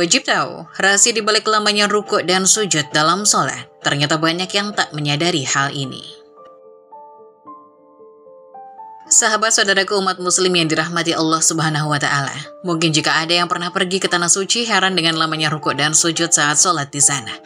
Wajib tahu, rahasia di balik lamanya rukuk dan sujud dalam sholat. Ternyata banyak yang tak menyadari hal ini. Sahabat saudaraku umat muslim yang dirahmati Allah Subhanahu wa Ta'ala, mungkin jika ada yang pernah pergi ke tanah suci heran dengan lamanya rukuk dan sujud saat sholat di sana.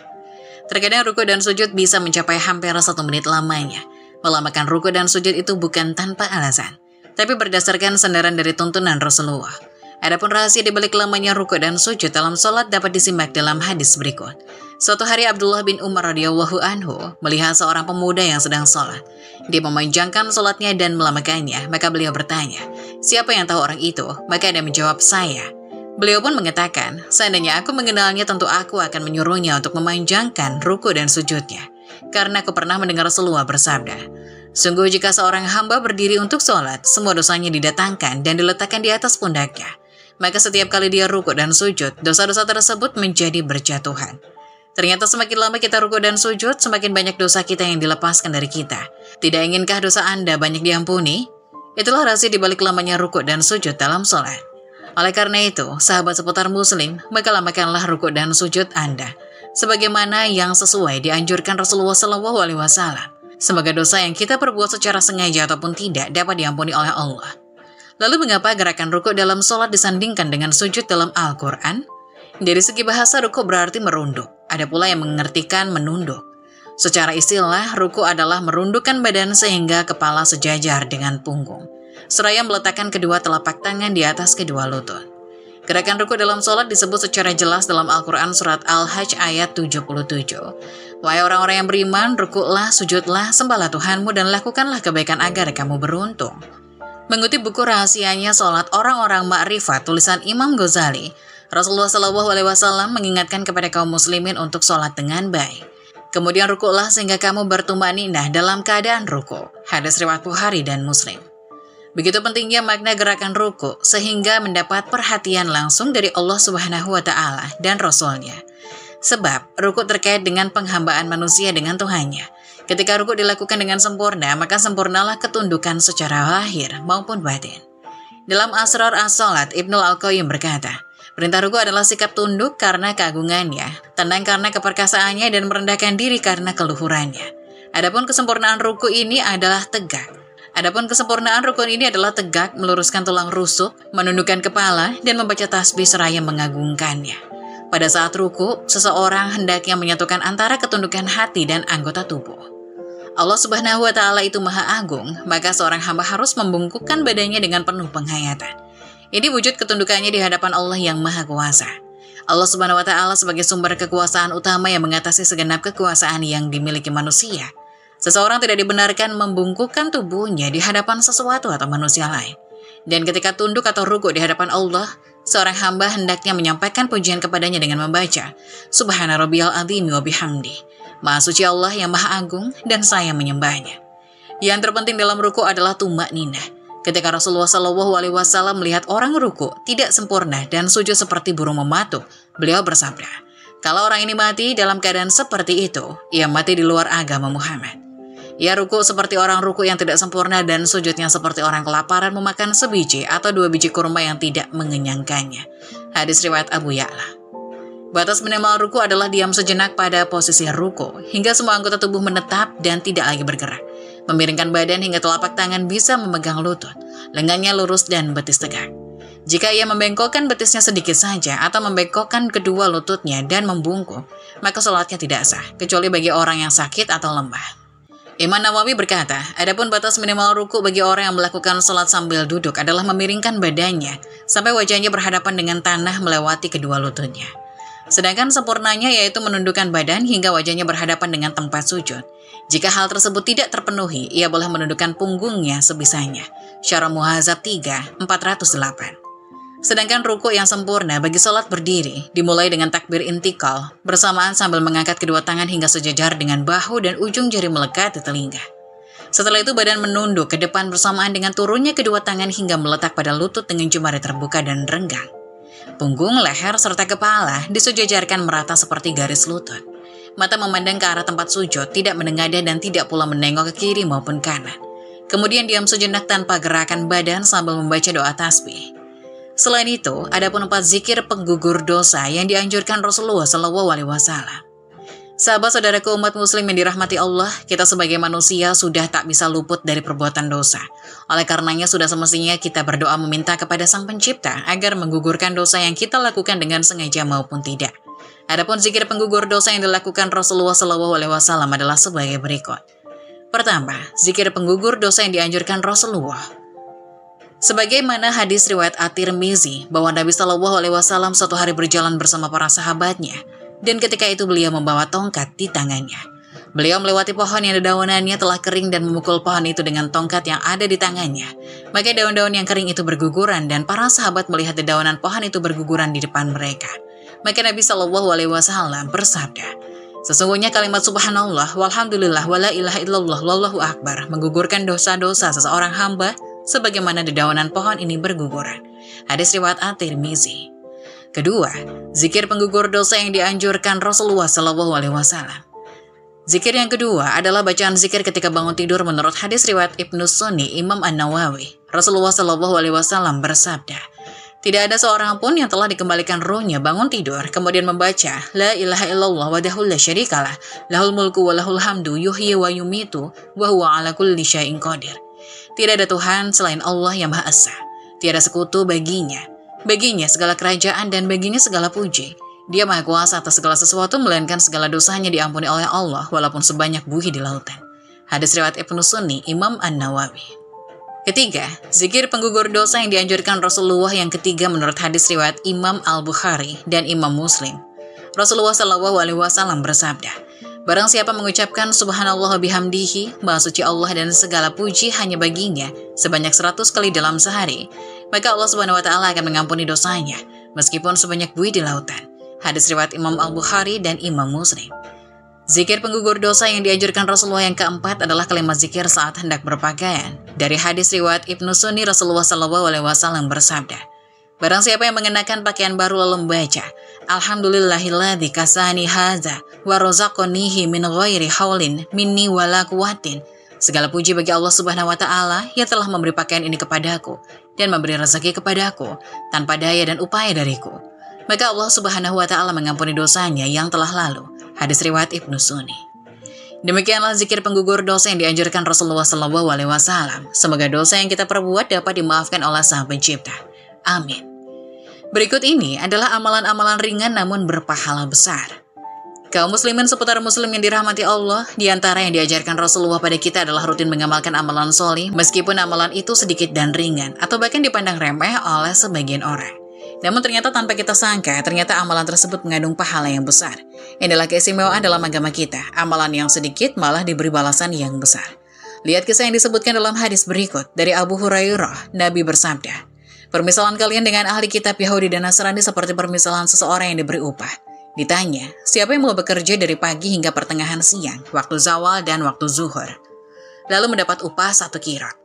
Terkadang rukuk dan sujud bisa mencapai hampir 1 menit lamanya. Melamakan rukuk dan sujud itu bukan tanpa alasan, tapi berdasarkan sandaran dari tuntunan Rasulullah. Adapun rahasia di balik lamanya rukuk dan sujud dalam sholat dapat disimak dalam hadis berikut. Suatu hari Abdullah bin Umar radhiyallahu anhu melihat seorang pemuda yang sedang sholat. Dia memanjangkan sholatnya dan melamakannya, maka beliau bertanya, siapa yang tahu orang itu? Maka dia menjawab, saya. Beliau pun mengatakan, seandainya aku mengenalnya tentu aku akan menyuruhnya untuk memanjangkan rukuk dan sujudnya. Karena aku pernah mendengar Rasulullah bersabda, sungguh jika seorang hamba berdiri untuk sholat, semua dosanya didatangkan dan diletakkan di atas pundaknya. Maka setiap kali dia rukuk dan sujud, dosa-dosa tersebut menjadi berjatuhan. Ternyata semakin lama kita rukuk dan sujud, semakin banyak dosa kita yang dilepaskan dari kita. Tidak inginkah dosa Anda banyak diampuni? Itulah rahasia di balik lamanya rukuk dan sujud dalam sholat. Oleh karena itu, sahabat seputar muslim, maka lamakanlah rukuk dan sujud Anda, sebagaimana yang sesuai dianjurkan Rasulullah SAW. Semoga dosa yang kita perbuat secara sengaja ataupun tidak dapat diampuni oleh Allah. Lalu mengapa gerakan rukuk dalam sholat disandingkan dengan sujud dalam Al-Quran? Dari segi bahasa, rukuk berarti merunduk. Ada pula yang mengertikan menunduk. Secara istilah, rukuk adalah merundukkan badan sehingga kepala sejajar dengan punggung, seraya meletakkan kedua telapak tangan di atas kedua lutut. Gerakan rukuk dalam sholat disebut secara jelas dalam Al-Quran surat Al-Hajj ayat 77. Wahai orang-orang yang beriman, rukuklah, sujudlah, sembahlah Tuhanmu dan lakukanlah kebaikan agar kamu beruntung. Mengutip buku rahasianya sholat orang-orang ma'rifat tulisan Imam Ghazali, Rasulullah SAW mengingatkan kepada kaum muslimin untuk sholat dengan baik. Kemudian rukuklah sehingga kamu bertumaninah dalam keadaan rukuk. Hadis riwayat Bukhari dan Muslim. Begitu pentingnya makna gerakan rukuk sehingga mendapat perhatian langsung dari Allah Subhanahu wa Ta'ala dan Rasul-Nya. Sebab rukuk terkait dengan penghambaan manusia dengan Tuhannya. Ketika rukuk dilakukan dengan sempurna, maka sempurnalah ketundukan secara lahir maupun batin. Dalam Asrar As-Salat, Ibnu Al-Qayyim berkata, perintah rukuk adalah sikap tunduk karena keagungannya, tenang karena keperkasaannya, dan merendahkan diri karena keluhurannya. Adapun kesempurnaan rukuk ini adalah tegak. Meluruskan tulang rusuk, menundukkan kepala, dan membaca tasbih seraya mengagungkannya. Pada saat rukuk, seseorang hendaknya menyatukan antara ketundukan hati dan anggota tubuh. Allah Subhanahu wa Ta'ala itu Maha Agung, maka seorang hamba harus membungkukkan badannya dengan penuh penghayatan. Ini wujud ketundukannya di hadapan Allah yang Maha Kuasa. Allah Subhanahu wa Ta'ala sebagai sumber kekuasaan utama yang mengatasi segenap kekuasaan yang dimiliki manusia. Seseorang tidak dibenarkan membungkukkan tubuhnya di hadapan sesuatu atau manusia lain. Dan ketika tunduk atau rukuk di hadapan Allah, seorang hamba hendaknya menyampaikan pujian kepadanya dengan membaca, Subhana rabbiyal azim wa bihamdi. Maha suci Allah yang Maha Agung dan saya menyembahnya. Yang terpenting dalam rukuk adalah tumakninah. Ketika Rasulullah SAW melihat orang rukuk tidak sempurna dan sujud seperti burung mematuk, beliau bersabda, kalau orang ini mati dalam keadaan seperti itu, ia mati di luar agama Muhammad. Ia rukuk seperti orang rukuk yang tidak sempurna dan sujudnya seperti orang kelaparan memakan sebiji atau 2 biji kurma yang tidak mengenyangkannya. Hadis riwayat Abu Ya'la. Batas minimal ruku adalah diam sejenak pada posisi ruku, hingga semua anggota tubuh menetap dan tidak lagi bergerak. Memiringkan badan hingga telapak tangan bisa memegang lutut, lengannya lurus dan betis tegak. Jika ia membengkokkan betisnya sedikit saja atau membengkokkan kedua lututnya dan membungkuk, maka sholatnya tidak sah, kecuali bagi orang yang sakit atau lemah. Imam Nawawi berkata, adapun batas minimal ruku bagi orang yang melakukan sholat sambil duduk adalah memiringkan badannya sampai wajahnya berhadapan dengan tanah melewati kedua lututnya. Sedangkan sempurnanya yaitu menundukkan badan hingga wajahnya berhadapan dengan tempat sujud. Jika hal tersebut tidak terpenuhi, ia boleh menundukkan punggungnya sebisanya. Syarah Muhadzab 3, 408. Sedangkan rukuk yang sempurna bagi sholat berdiri dimulai dengan takbir intikal, bersamaan sambil mengangkat kedua tangan hingga sejajar dengan bahu dan ujung jari melekat di telinga. Setelah itu badan menunduk ke depan bersamaan dengan turunnya kedua tangan hingga meletak pada lutut dengan jemari terbuka dan renggang. Punggung, leher, serta kepala disejajarkan merata seperti garis lutut. Mata memandang ke arah tempat sujud, tidak menengadah dan tidak pula menengok ke kiri maupun kanan. Kemudian diam sejenak tanpa gerakan badan sambil membaca doa tasbih. Selain itu, ada pun 4 zikir penggugur dosa yang dianjurkan Rasulullah SAW. Sahabat saudaraku umat muslim yang dirahmati Allah, kita sebagai manusia sudah tak bisa luput dari perbuatan dosa. Oleh karenanya sudah semestinya kita berdoa meminta kepada Sang Pencipta agar menggugurkan dosa yang kita lakukan dengan sengaja maupun tidak. Adapun zikir penggugur dosa yang dilakukan Rasulullah SAW adalah sebagai berikut. Pertama, zikir penggugur dosa yang dianjurkan Rasulullah. Sebagaimana hadis riwayat At-Tirmizi bahwa Nabi SAW suatu hari berjalan bersama para sahabatnya, dan ketika itu beliau membawa tongkat di tangannya. Beliau melewati pohon yang daunannya telah kering dan memukul pohon itu dengan tongkat yang ada di tangannya. Maka daun-daun yang kering itu berguguran dan para sahabat melihat dedaunan pohon itu berguguran di depan mereka. Maka Nabi SAW bersabda, sesungguhnya kalimat subhanallah, walhamdulillah, wala ilaha illallah, wallahu akbar menggugurkan dosa-dosa seseorang hamba sebagaimana dedaunan pohon ini berguguran. Hadis riwayat At-Tirmizi. Kedua, zikir penggugur dosa yang dianjurkan Rasulullah SAW. Zikir yang kedua adalah bacaan zikir ketika bangun tidur menurut hadis riwayat Ibnu Sunni Imam An-Nawawi. Rasulullah SAW bersabda, tidak ada seorang pun yang telah dikembalikan ruhnya bangun tidur kemudian membaca La ilaha illallah wahdahu la syarikalah lahul mulku wa lahul hamdu yuhyi wa yumitu wa huwa ala kulli syai'in qadir. Tidak ada Tuhan selain Allah yang Maha Esa. Tiada sekutu baginya. Baginya segala kerajaan dan baginya segala puji. Dia Maha Kuasa atas segala sesuatu melainkan segala dosanya diampuni oleh Allah walaupun sebanyak buih di lautan. Hadis riwayat Ibnu Sunni Imam An-Nawawi. Ketiga, zikir penggugur dosa yang dianjurkan Rasulullah yang ketiga menurut hadis riwayat Imam Al-Bukhari dan Imam Muslim. Rasulullah SAW bersabda, barang siapa mengucapkan subhanallah bihamdihi, maha suci Allah dan segala puji hanya baginya sebanyak 100 kali dalam sehari, maka Allah SWT akan mengampuni dosanya meskipun sebanyak buih di lautan. Hadis riwayat Imam Al-Bukhari dan Imam Muslim. Zikir penggugur dosa yang dianjurkan Rasulullah yang keempat adalah kalimat zikir saat hendak berpakaian. Dari hadis riwayat Ibnu Sunni Rasulullah SAW bersabda, barang siapa yang mengenakan pakaian baru lalu membaca Alhamdulillahilladzi kasani haza wa razaqanihi min ghairi haulin minni wala quwwatin. Segala puji bagi Allah Subhanahu wa taala yang telah memberi pakaian ini kepadaku dan memberi rezeki kepadaku tanpa daya dan upaya dariku. Maka Allah Subhanahu wa taala mengampuni dosanya yang telah lalu. Hadis riwayat Ibnu Sunni. Demikianlah zikir penggugur dosa yang dianjurkan Rasulullah SAW. Semoga dosa yang kita perbuat dapat dimaafkan oleh Sang Pencipta. Amin. Berikut ini adalah amalan-amalan ringan namun berpahala besar. Kaum muslimin seputar muslim yang dirahmati Allah, di antara yang diajarkan Rasulullah pada kita adalah rutin mengamalkan amalan solih, meskipun amalan itu sedikit dan ringan, atau bahkan dipandang remeh oleh sebagian orang. Namun ternyata tanpa kita sangka, ternyata amalan tersebut mengandung pahala yang besar. Inilah keistimewaan dalam agama kita, amalan yang sedikit malah diberi balasan yang besar. Lihat kisah yang disebutkan dalam hadis berikut, dari Abu Hurairah, Nabi bersabda, permisalan kalian dengan ahli kitab Yahudi dan Nasrani seperti permisalan seseorang yang diberi upah. Ditanya, siapa yang mau bekerja dari pagi hingga pertengahan siang, waktu zawal dan waktu zuhur, lalu mendapat upah 1 kirot.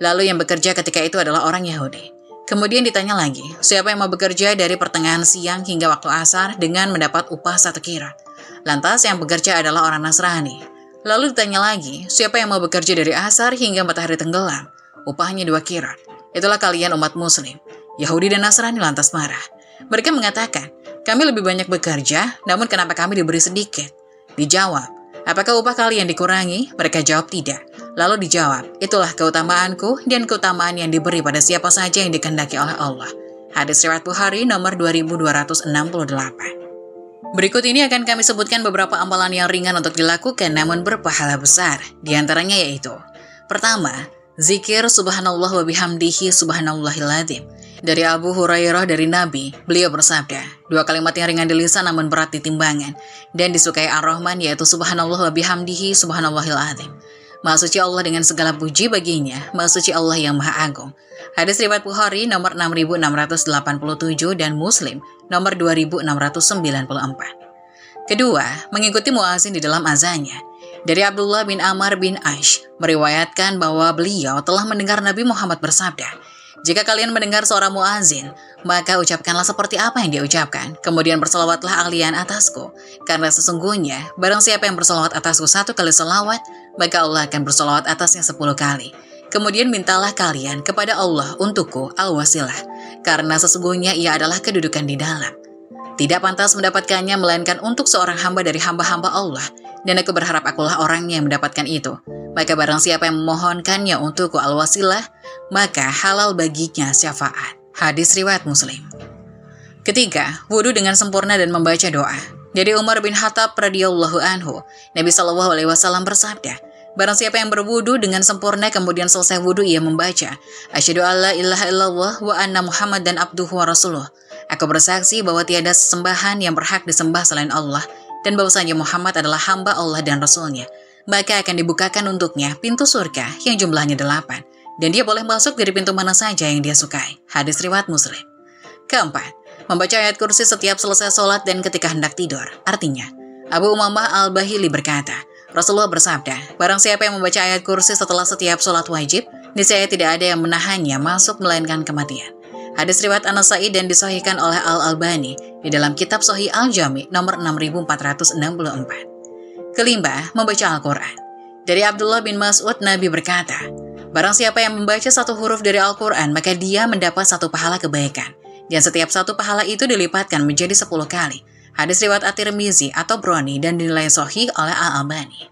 Lalu yang bekerja ketika itu adalah orang Yahudi. Kemudian ditanya lagi, siapa yang mau bekerja dari pertengahan siang hingga waktu asar dengan mendapat upah 1 kirot. Lantas yang bekerja adalah orang Nasrani. Lalu ditanya lagi, siapa yang mau bekerja dari asar hingga matahari tenggelam, upahnya 2 kirot. Itulah kalian umat muslim. Yahudi dan Nasrani lantas marah. Mereka mengatakan, kami lebih banyak bekerja, namun kenapa kami diberi sedikit? Dijawab, apakah upah kalian dikurangi? Mereka jawab tidak. Lalu dijawab, itulah keutamaanku dan keutamaan yang diberi pada siapa saja yang dikehendaki oleh Allah. Hadis riwayat Bukhari nomor 2268. Berikut ini akan kami sebutkan beberapa amalan yang ringan untuk dilakukan namun berpahala besar. Di antaranya yaitu, pertama, zikir subhanallah wa bihamdihi subhanallahiladzim. Dari Abu Hurairah dari Nabi, beliau bersabda, 2 kalimat yang ringan di lisan namun berat di timbangan dan disukai Ar-Rahman yaitu subhanallah wa bihamdihi subhanallahiladzim. Maha suci Allah dengan segala puji baginya, Maha suci Allah yang Maha Agung. Hadis riwayat Bukhari nomor 6687 dan Muslim nomor 2694. Kedua, mengikuti muazin di dalam azannya. Dari Abdullah bin Amr bin Aish meriwayatkan bahwa beliau telah mendengar Nabi Muhammad bersabda, jika kalian mendengar seorang muazin, maka ucapkanlah seperti apa yang dia ucapkan. Kemudian berselawatlah kalian atasku. Karena sesungguhnya, barang siapa yang berselawat atasku 1 kali selawat, maka Allah akan berselawat atasnya 10 kali. Kemudian mintalah kalian kepada Allah untukku al-wasilah. karena sesungguhnya ia adalah kedudukan di dalam. Tidak pantas mendapatkannya melainkan untuk seorang hamba dari hamba-hamba Allah, dan aku berharap akulah orangnya yang mendapatkan itu. Maka barang siapa yang memohonkannya untukku al-wasilah, maka halal baginya syafaat. Hadis riwayat Muslim. Ketiga, wudhu dengan sempurna dan membaca doa. Dari Umar bin Khattab radhiyallahu anhu, Nabi SAW bersabda, barang siapa yang berwudu dengan sempurna kemudian selesai wudu ia membaca, asyhadu alla ilaha illallah wa anna Muhammadan abduhu wa rasuluh. Aku bersaksi bahwa tiada sesembahan yang berhak disembah selain Allah dan bahwasanya Muhammad adalah hamba Allah dan Rasulnya. Maka akan dibukakan untuknya pintu surga yang jumlahnya 8 dan dia boleh masuk dari pintu mana saja yang dia sukai. Hadis riwayat Muslim. Keempat, membaca ayat kursi setiap selesai sholat dan ketika hendak tidur. Artinya, Abu Umamah al-Bahili berkata, Rasulullah bersabda, barang siapa yang membaca ayat kursi setelah setiap sholat wajib, niscaya tidak ada yang menahannya masuk melainkan kematian. Hadis riwayat An-Nasai dan disahihkan oleh Al-Albani di dalam kitab Sahih Al-Jami nomor 6464. Kelima, membaca Al-Quran. Dari Abdullah bin Mas'ud, Nabi berkata, barang siapa yang membaca satu huruf dari Al-Quran, maka dia mendapat satu pahala kebaikan. Dan setiap satu pahala itu dilipatkan menjadi 10 kali. Hadis riwayat At-Tirmizi atau Broni dan dinilai sahih oleh Al-Albani.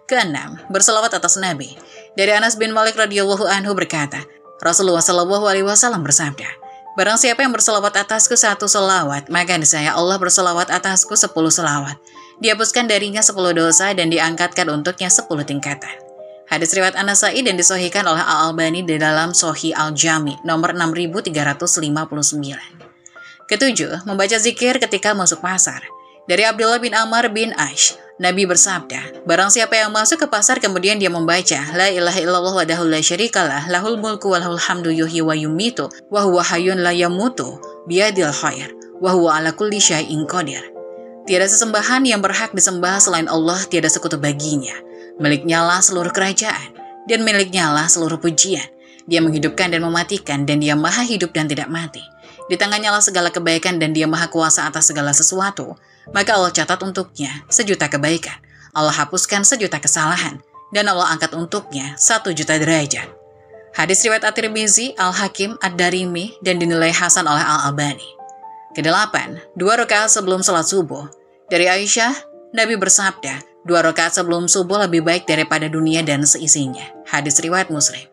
Keenam, berselawat atas Nabi. Dari Anas bin Malik radhiyallahu anhu berkata, Rasulullah SAW bersabda, barang siapa yang berselawat atasku 1 selawat, maka niscaya Allah berselawat atasku 10 selawat. Dihapuskan darinya 10 dosa dan diangkatkan untuknya 10 tingkatan. Hadis riwayat An-Nasai dan disahihkan oleh Al-Albani di dalam Sahih Al-Jami nomor 6359. Ketujuh, membaca zikir ketika masuk pasar. Dari Abdullah bin Amr bin Ash, Nabi bersabda, barang siapa yang masuk ke pasar kemudian dia membaca, La ilaha illallah wahdahu la syarikalah, lahul mulku wa lahul hamdu yuhyi wa yumitu, wa huwa hayyun la yamutu, biyadil khair, wa huwa ala kulli syai'in qadir. Tiada sesembahan yang berhak disembah selain Allah, tiada sekutu baginya. Miliknya lah seluruh kerajaan, dan miliknya lah seluruh pujian. Dia menghidupkan dan mematikan, dan dia maha hidup dan tidak mati. Di tangannya lah segala kebaikan dan dia maha kuasa atas segala sesuatu. Maka Allah catat untuknya 1.000.000 kebaikan. Allah hapuskan 1.000.000 kesalahan. Dan Allah angkat untuknya 1.000.000 derajat. Hadis riwayat At-Tirmizi, Al-Hakim, Ad-Darimi, dan dinilai hasan oleh Al-Albani. Kedelapan, 2 rakaat sebelum salat subuh. Dari Aisyah, Nabi bersabda, 2 rakaat sebelum subuh lebih baik daripada dunia dan seisinya. Hadis riwayat Muslim.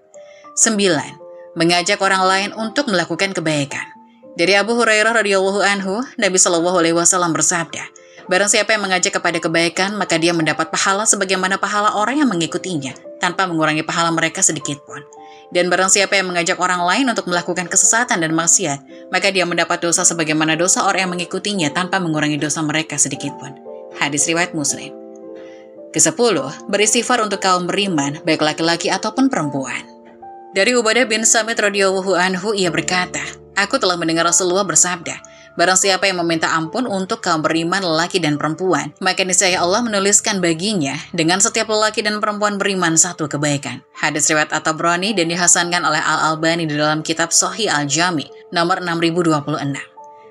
9. Mengajak orang lain untuk melakukan kebaikan. Dari Abu Hurairah radhiyallahu anhu, Nabi SAW bersabda, barang siapa yang mengajak kepada kebaikan, maka dia mendapat pahala sebagaimana pahala orang yang mengikutinya, tanpa mengurangi pahala mereka sedikit pun. Dan barang siapa yang mengajak orang lain untuk melakukan kesesatan dan maksiat, maka dia mendapat dosa sebagaimana dosa orang yang mengikutinya, tanpa mengurangi dosa mereka sedikit pun. Hadis riwayat Muslim. Ke-10, beristighfar untuk kaum beriman, baik laki-laki ataupun perempuan. Dari Ubadah bin Samit radhiyallahu anhu, ia berkata, aku telah mendengar Rasulullah bersabda, barang siapa yang meminta ampun untuk kaum beriman lelaki dan perempuan, maka niscaya Allah menuliskan baginya dengan setiap lelaki dan perempuan beriman 1 kebaikan. Hadis riwayat At-Tabrani dan dihasankan oleh Al-Albani di dalam kitab Sahih Al-Jami nomor 6026.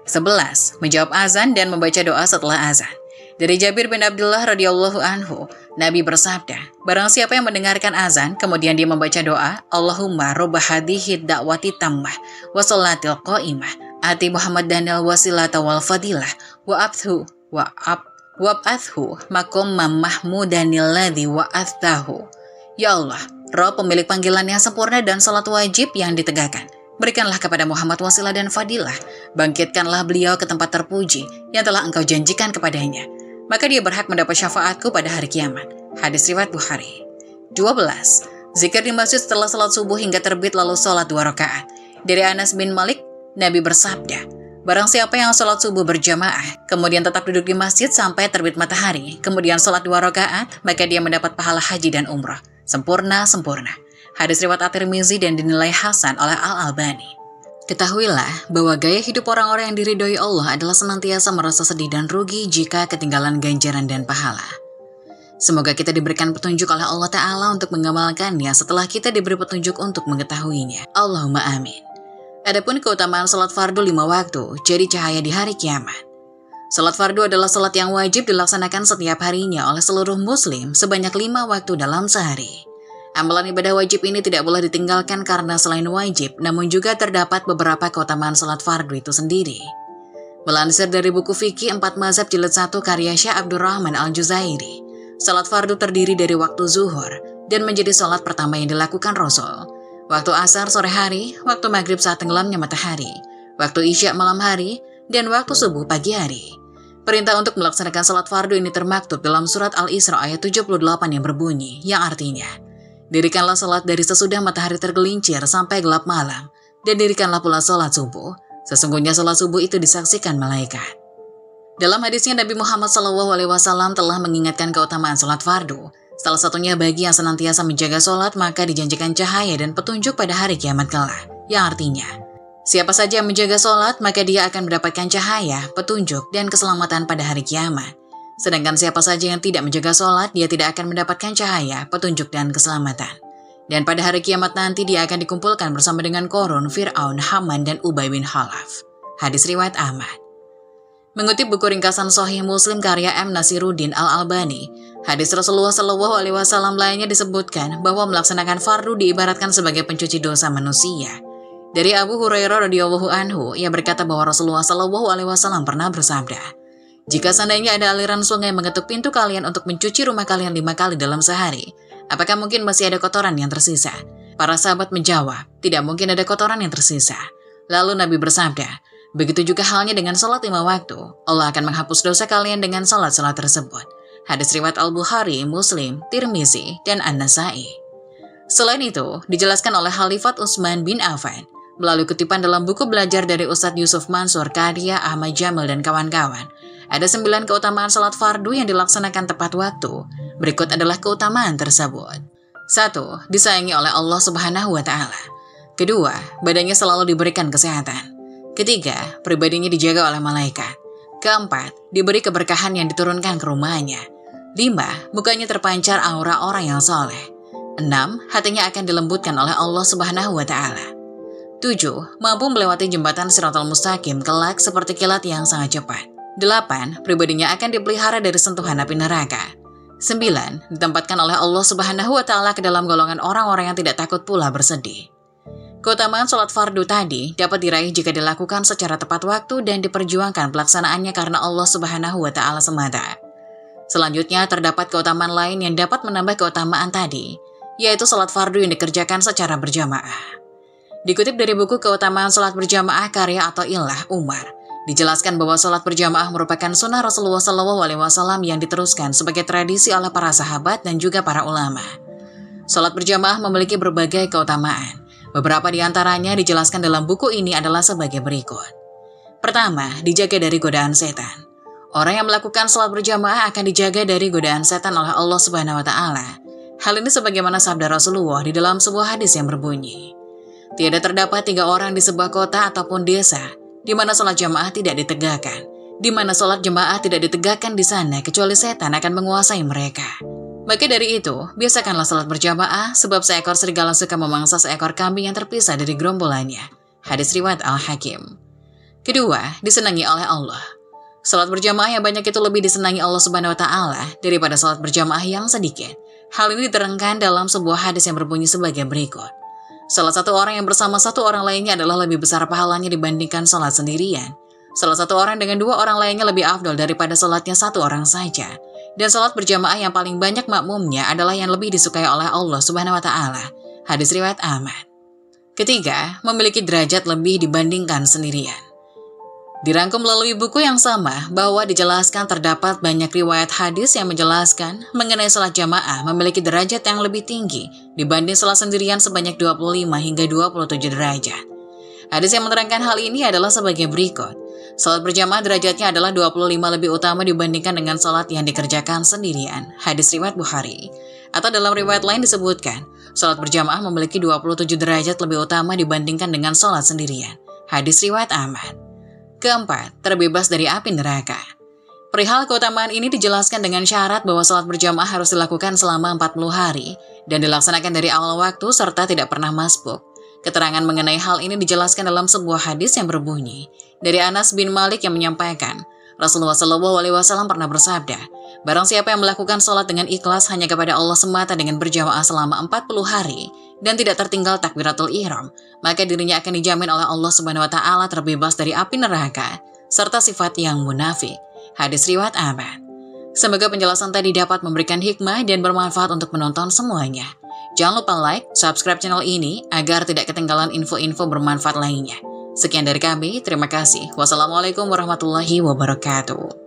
11. Menjawab azan dan membaca doa setelah azan. Dari Jabir bin Abdullah radhiyallahu anhu, Nabi bersabda, barang siapa yang mendengarkan azan, kemudian dia membaca doa, Allahumma robba hadhihi da'wati tammah, wa sholatil qa'imah, ati Muhammad danil wasilata wal fadilah, wa'abthu makom mahmudanil ladhi wa'athtahu. Ya Allah, Roh pemilik panggilan yang sempurna dan salat wajib yang ditegakkan. Berikanlah kepada Muhammad wasilah dan fadilah, bangkitkanlah beliau ke tempat terpuji yang telah engkau janjikan kepadanya. Maka dia berhak mendapat syafaatku pada hari kiamat. Hadis riwayat Bukhari. 12. Zikir di masjid setelah salat subuh hingga terbit lalu salat 2 rakaat. Dari Anas bin Malik, Nabi bersabda, barang siapa yang salat subuh berjamaah, kemudian tetap duduk di masjid sampai terbit matahari, kemudian salat 2 rakaat, maka dia mendapat pahala haji dan umrah. Sempurna. Hadis riwayat At-Tirmizi dan dinilai hasan oleh Al-Albani. Ketahuilah bahwa gaya hidup orang-orang yang diridhoi Allah adalah senantiasa merasa sedih dan rugi jika ketinggalan ganjaran dan pahala. Semoga kita diberikan petunjuk oleh Allah Ta'ala untuk mengamalkannya setelah kita diberi petunjuk untuk mengetahuinya. Allahumma amin. Adapun keutamaan salat fardu 5 waktu, jadi cahaya di hari kiamat. Salat fardu adalah salat yang wajib dilaksanakan setiap harinya oleh seluruh muslim sebanyak 5 waktu dalam sehari. Amalan ibadah wajib ini tidak boleh ditinggalkan karena selain wajib, namun juga terdapat beberapa keutamaan salat fardu itu sendiri. Melansir dari buku Fikih 4 Mazhab Jilid 1 karya Syekh Abdurrahman Al-Juzairi, salat fardu terdiri dari waktu zuhur dan menjadi salat pertama yang dilakukan Rasul, waktu asar sore hari, waktu maghrib saat tenggelamnya matahari, waktu isya malam hari, dan waktu subuh pagi hari. Perintah untuk melaksanakan salat fardu ini termaktub dalam surat Al-Isra ayat 78 yang berbunyi, yang artinya, dirikanlah salat dari sesudah matahari tergelincir sampai gelap malam, dan dirikanlah pula salat subuh. Sesungguhnya salat subuh itu disaksikan malaikat. Dalam hadisnya Nabi Muhammad SAW telah mengingatkan keutamaan salat fardu. Salah satunya bagi yang senantiasa menjaga salat maka dijanjikan cahaya dan petunjuk pada hari kiamat kelak. Yang artinya, siapa saja yang menjaga salat maka dia akan mendapatkan cahaya, petunjuk, dan keselamatan pada hari kiamat. Sedangkan siapa saja yang tidak menjaga salat, dia tidak akan mendapatkan cahaya, petunjuk, dan keselamatan. Dan pada hari kiamat nanti dia akan dikumpulkan bersama dengan Qarun, Fir'aun, Haman, dan Ubay bin Khalaf. Hadis riwayat Ahmad. Mengutip buku ringkasan Sahih Muslim karya M. Nasiruddin Al-Albani, hadis Rasulullah SAW lainnya disebutkan bahwa melaksanakan fardu diibaratkan sebagai pencuci dosa manusia. Dari Abu Hurairah radhiyallahu anhu, ia berkata bahwa Rasulullah SAW pernah bersabda, "Jika seandainya ada aliran sungai mengetuk pintu kalian untuk mencuci rumah kalian 5 kali dalam sehari, apakah mungkin masih ada kotoran yang tersisa?" Para sahabat menjawab, "Tidak mungkin ada kotoran yang tersisa." Lalu Nabi bersabda, "Begitu juga halnya dengan salat 5 waktu. Allah akan menghapus dosa kalian dengan salat-salat tersebut." Hadis riwayat Al-Bukhari, Muslim, Tirmizi, dan An-Nasai. Selain itu, dijelaskan oleh Khalifat Utsman bin Affan melalui kutipan dalam buku belajar dari Ustadz Yusuf Mansur karya Ahmad Jamil dan kawan-kawan. Ada 9 keutamaan salat fardu yang dilaksanakan tepat waktu. Berikut adalah keutamaan tersebut. 1. Disayangi oleh Allah Subhanahu wa Ta'ala. Kedua, badannya selalu diberikan kesehatan. Ketiga, pribadinya dijaga oleh malaikat. Keempat, diberi keberkahan yang diturunkan ke rumahnya. 5. Mukanya terpancar aura orang yang soleh. 6. Hatinya akan dilembutkan oleh Allah Subhanahu wa Ta'ala. 7. Mampu melewati jembatan Shiratal Mustaqim kelak seperti kilat yang sangat cepat. 8. Pribadinya akan dipelihara dari sentuhan api neraka. 9. Ditempatkan oleh Allah Subhanahu wa Ta'ala ke dalam golongan orang-orang yang tidak takut pula bersedih. Keutamaan sholat fardu tadi dapat diraih jika dilakukan secara tepat waktu dan diperjuangkan pelaksanaannya karena Allah Subhanahu wa Ta'ala semata. Selanjutnya terdapat keutamaan lain yang dapat menambah keutamaan tadi, yaitu sholat fardu yang dikerjakan secara berjamaah. Dikutip dari buku Keutamaan Sholat Berjamaah karya Athaillah Umar, dijelaskan bahwa sholat berjamaah merupakan sunnah Rasulullah SAW yang diteruskan sebagai tradisi oleh para sahabat dan juga para ulama. Sholat berjamaah memiliki berbagai keutamaan. Beberapa di antaranya dijelaskan dalam buku ini adalah sebagai berikut. Pertama, dijaga dari godaan setan. Orang yang melakukan sholat berjamaah akan dijaga dari godaan setan oleh Allah Subhanahu wa Ta'ala. Hal ini sebagaimana sabda Rasulullah di dalam sebuah hadis yang berbunyi, "Tiada terdapat 3 orang di sebuah kota ataupun desa di mana sholat jamaah tidak ditegakkan. Di mana sholat jamaah tidak ditegakkan di sana kecuali setan akan menguasai mereka. Maka dari itu, biasakanlah sholat berjamaah sebab seekor serigala suka memangsa seekor kambing yang terpisah dari gerombolannya." Hadis riwayat Al-Hakim. Kedua, disenangi oleh Allah. Sholat berjamaah yang banyak itu lebih disenangi Allah Subhanahu wa Ta'ala daripada sholat berjamaah yang sedikit. Hal ini diterangkan dalam sebuah hadis yang berbunyi sebagai berikut. Salah satu orang yang bersama satu orang lainnya adalah lebih besar pahalanya dibandingkan sholat sendirian. Salah satu orang dengan 2 orang lainnya lebih afdol daripada sholatnya 1 orang saja. Dan sholat berjamaah yang paling banyak makmumnya adalah yang lebih disukai oleh Allah Subhanahu wa Ta'ala. Hadis riwayat Ahmad. Ketiga, memiliki derajat lebih dibandingkan sendirian. Dirangkum melalui buku yang sama bahwa dijelaskan terdapat banyak riwayat hadis yang menjelaskan mengenai sholat jamaah memiliki derajat yang lebih tinggi dibanding sholat sendirian sebanyak 25 hingga 27 derajat. Hadis yang menerangkan hal ini adalah sebagai berikut. Sholat berjamaah derajatnya adalah 25 lebih utama dibandingkan dengan sholat yang dikerjakan sendirian. Hadis riwayat Bukhari. Atau dalam riwayat lain disebutkan, sholat berjamaah memiliki 27 derajat lebih utama dibandingkan dengan sholat sendirian. Hadis riwayat Ahmad. Keempat, terbebas dari api neraka. Perihal keutamaan ini dijelaskan dengan syarat bahwa sholat berjamaah harus dilakukan selama 40 hari dan dilaksanakan dari awal waktu serta tidak pernah masbuk. Keterangan mengenai hal ini dijelaskan dalam sebuah hadis yang berbunyi dari Anas bin Malik yang menyampaikan, Rasulullah SAW pernah bersabda, barang siapa yang melakukan sholat dengan ikhlas hanya kepada Allah semata dengan berjamaah selama 40 hari dan tidak tertinggal takbiratul ihram, maka dirinya akan dijamin oleh Allah Subhanahu wa taala terbebas dari api neraka serta sifat yang munafik. Hadis riwayat Ahmad. Semoga penjelasan tadi dapat memberikan hikmah dan bermanfaat untuk menonton semuanya. Jangan lupa like, subscribe channel ini agar tidak ketinggalan info-info bermanfaat lainnya. Sekian dari kami, terima kasih. Wassalamualaikum warahmatullahi wabarakatuh.